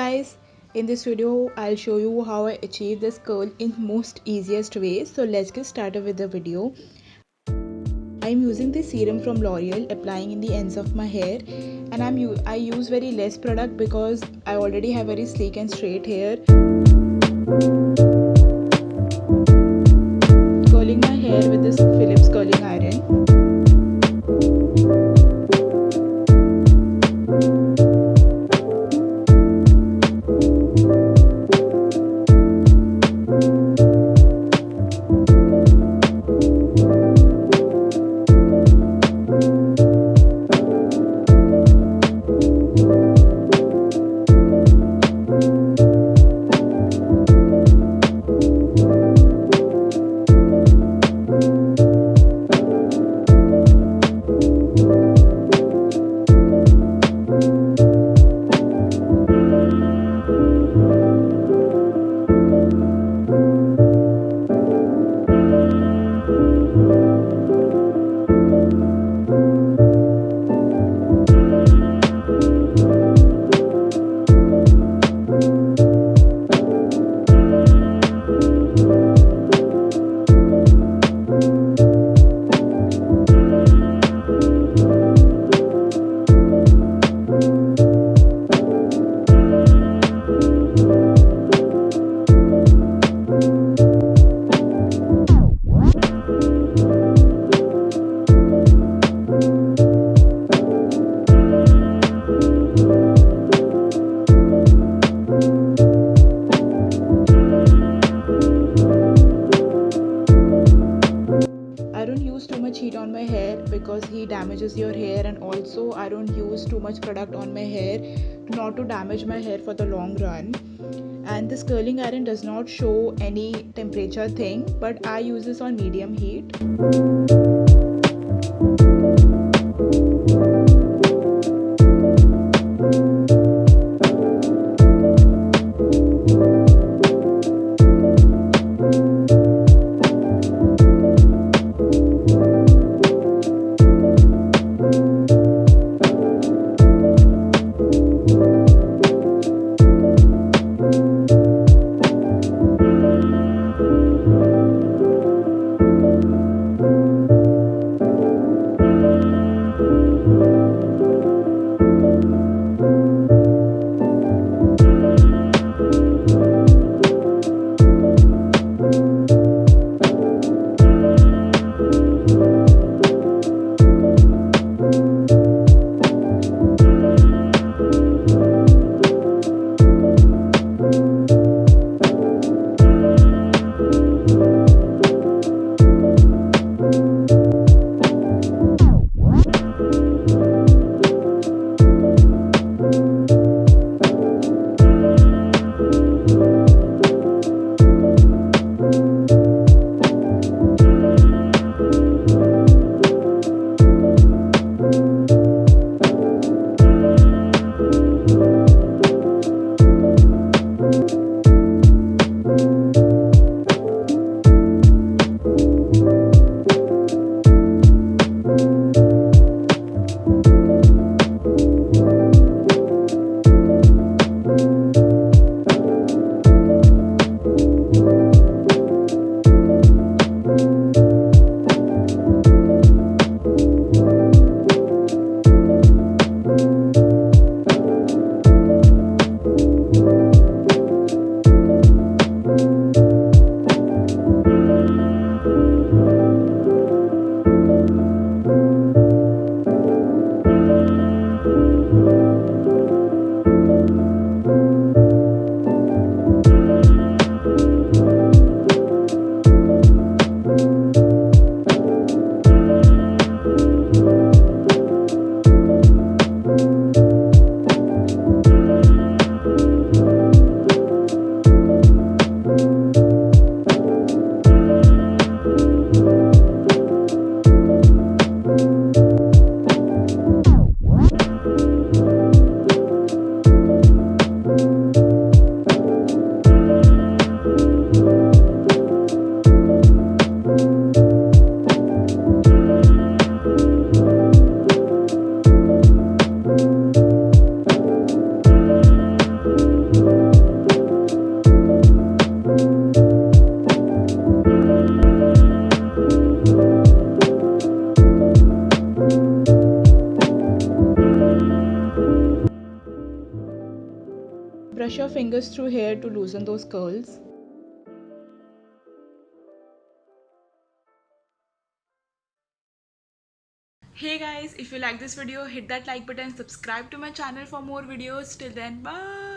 guys, in this video I'll show you how I achieve this curl in most easiest way. So let's get started with the video. I'm using this serum from L'Oreal, applying in the ends of my hair, and I use very less product because I already have very sleek and straight hair. Curling my hair with this Philips curling iron. I don't use too much heat on my hair because heat damages your hair, and also I don't use too much product on my hair not to damage my hair for the long run. And this curling iron does not show any temperature thing, but I use this on medium heat. Brush your fingers through hair to loosen those curls. Hey guys, if you like this video, hit that like button, subscribe to my channel for more videos. Till then, bye.